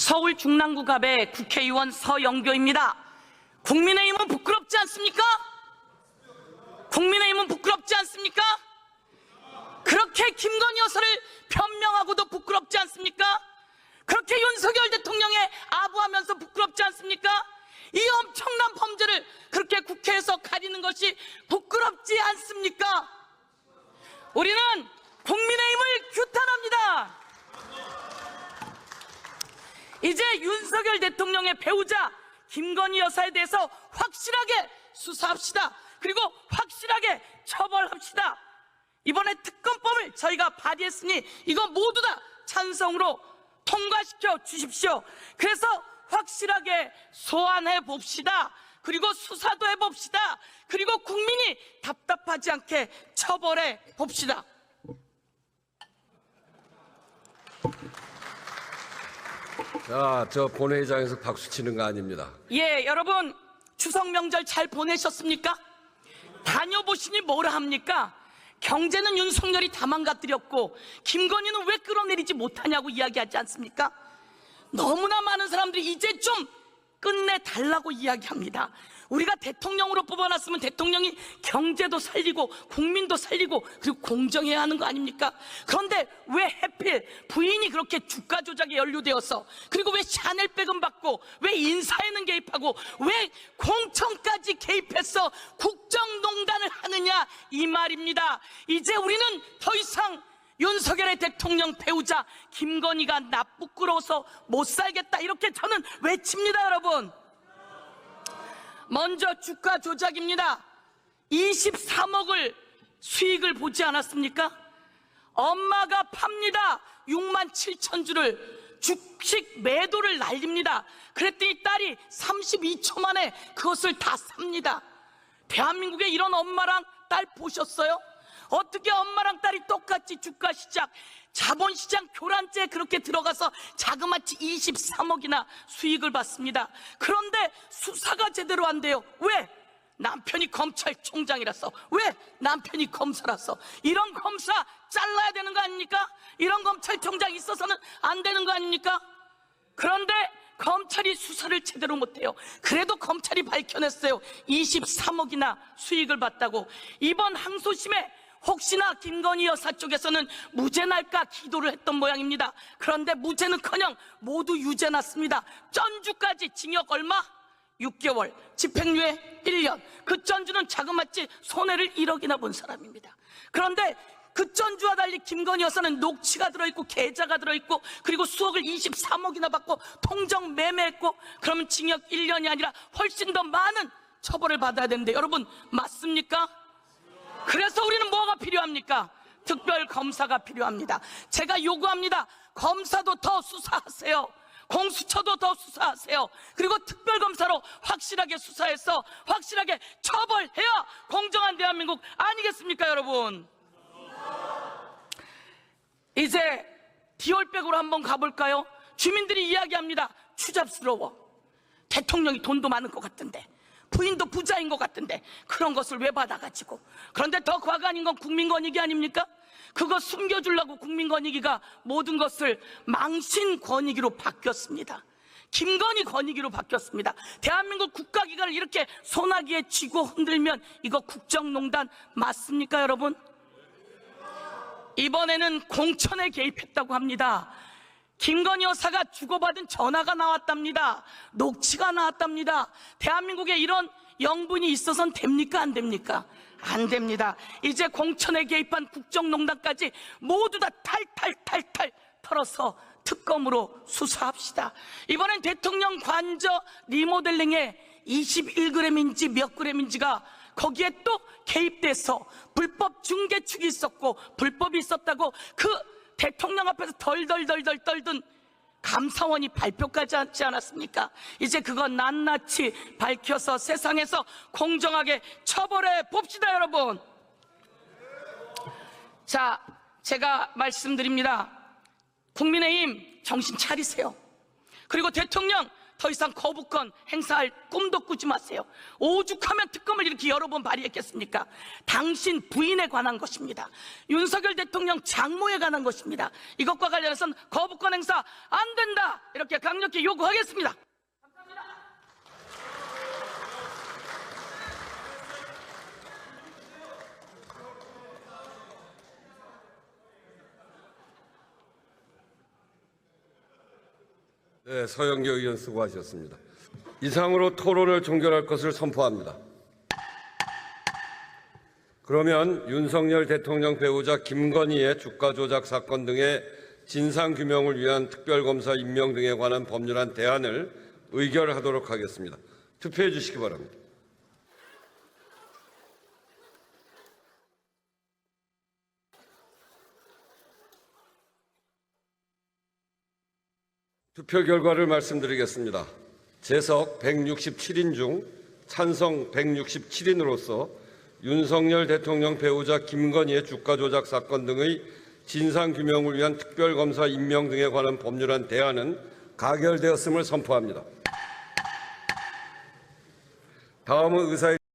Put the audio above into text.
서울 중랑구갑의 국회의원 서영교입니다. 국민의힘은 부끄럽지 않습니까? 국민의힘은 부끄럽지 않습니까? 그렇게 김건희 여사를 변명하고도 부끄럽지 않습니까? 그렇게 윤석열 대통령에 아부하면서 부끄럽지 않습니까? 이 엄청난 범죄를 그렇게 국회에서 가리는 것이 부끄럽지 않습니까? 우리는 국민의힘을 규탄합니다. 이제 윤석열 대통령의 배우자 김건희 여사에 대해서 확실하게 수사합시다. 그리고 확실하게 처벌합시다. 이번에 특검법을 저희가 발의했으니 이거 모두 다 찬성으로 통과시켜 주십시오. 그래서 확실하게 소환해 봅시다. 그리고 수사도 해봅시다. 그리고 국민이 답답하지 않게 처벌해 봅시다. 자, 저 본회의장에서 박수 치는 거 아닙니다. 예, 여러분 추석 명절 잘 보내셨습니까? 다녀보시니 뭐라 합니까? 경제는 윤석열이 다 망가뜨렸고 김건희는 왜 끌어내리지 못하냐고 이야기하지 않습니까? 너무나 많은 사람들이 이제 좀 끝내달라고 이야기합니다. 우리가 대통령으로 뽑아놨으면 대통령이 경제도 살리고 국민도 살리고 그리고 공정해야 하는 거 아닙니까? 그런데 왜 하필 부인이 그렇게 주가 조작에 연루되어서, 그리고 왜 샤넬백은 받고, 왜 인사에는 개입하고, 왜 공천까지 개입해서 국정농단을 하느냐 이 말입니다. 이제 우리는 더 이상 윤석열의 대통령 배우자 김건희가 나 부끄러워서 못 살겠다 이렇게 저는 외칩니다. 여러분, 먼저 주가 조작입니다. 23억을 수익을 보지 않았습니까? 엄마가 팝니다. 6만 7천 주를 주식 매도를 날립니다. 그랬더니 딸이 32초 만에 그것을 다 삽니다. 대한민국에 이런 엄마랑 딸 보셨어요? 어떻게 엄마랑 딸이 똑같이 주가 시장, 자본시장 교란죄에 그렇게 들어가서 자그마치 23억이나 수익을 받습니다. 그런데 수사가 제대로 안 돼요. 왜? 남편이 검찰총장이라서. 왜? 남편이 검사라서. 이런 검사 잘라야 되는 거 아닙니까? 이런 검찰총장 있어서는 안 되는 거 아닙니까? 그런데 검찰이 수사를 제대로 못해요. 그래도 검찰이 밝혀냈어요. 23억이나 수익을 봤다고. 이번 항소심에 혹시나 김건희 여사 쪽에서는 무죄 날까 기도를 했던 모양입니다. 그런데 무죄는커녕 모두 유죄 났습니다. 전주까지 징역 얼마? 6개월, 집행유예 1년. 그 전주는 자그마치 손해를 1억이나 본 사람입니다. 그런데 그 전주와 달리 김건희 여사는 녹취가 들어있고 계좌가 들어있고 그리고 수억을 23억이나 받고 통정 매매했고, 그러면 징역 1년이 아니라 훨씬 더 많은 처벌을 받아야 되는데 여러분 맞습니까? 그래서 우리는 뭐가 필요합니까? 특별검사가 필요합니다. 제가 요구합니다. 검사도 더 수사하세요. 공수처도 더 수사하세요. 그리고 특별검사로 확실하게 수사해서 확실하게 처벌해야 공정한 대한민국 아니겠습니까, 여러분? 이제 디올백으로 한번 가볼까요? 주민들이 이야기합니다. 추잡스러워. 대통령이 돈도 많은 것 같던데, 부인도 부자인 것 같은데 그런 것을 왜 받아가지고. 그런데 더 과간인 건 국민권익위 아닙니까? 그거 숨겨주려고 국민권익위가 모든 것을 망신권익위로 바뀌었습니다. 김건희 권익위로 바뀌었습니다. 대한민국 국가기관을 이렇게 소나기에 쥐고 흔들면 이거 국정농단 맞습니까, 여러분? 이번에는 공천에 개입했다고 합니다. 김건희 여사가 주고받은 전화가 나왔답니다. 녹취가 나왔답니다. 대한민국에 이런 영분이 있어서는 됩니까, 안 됩니까? 안 됩니다. 이제 공천에 개입한 국정농단까지 모두 다 탈탈 털어서 특검으로 수사합시다. 이번엔 대통령 관저 리모델링에 21g인지 몇 g인지가 거기에 또 개입돼서 불법 중개축이 있었고 불법이 있었다고 그 대통령 앞에서 덜덜 떨던 감사원이 발표까지 하지 않았습니까? 이제 그건 낱낱이 밝혀서 세상에서 공정하게 처벌해 봅시다, 여러분. 자, 제가 말씀드립니다. 국민의힘 정신 차리세요. 그리고 대통령 더 이상 거부권 행사할 꿈도 꾸지 마세요. 오죽하면 특검을 이렇게 여러 번 발의했겠습니까? 당신 부인에 관한 것입니다. 윤석열 대통령 장모에 관한 것입니다. 이것과 관련해서는 거부권 행사 안 된다, 이렇게 강력히 요구하겠습니다. 네, 서영교 의원 수고하셨습니다. 이상으로 토론을 종결할 것을 선포합니다. 그러면 윤석열 대통령 배우자 김건희의 주가 조작 사건 등의 진상규명을 위한 특별검사 임명 등에 관한 법률안 대안을 의결하도록 하겠습니다. 투표해 주시기 바랍니다. 투표 결과를 말씀드리겠습니다. 재석 167인 중 찬성 167인으로서 윤석열 대통령 배우자 김건희의 주가 조작 사건 등의 진상규명을 위한 특별검사 임명 등에 관한 법률안 대안은 가결되었음을 선포합니다. 다음은 의사의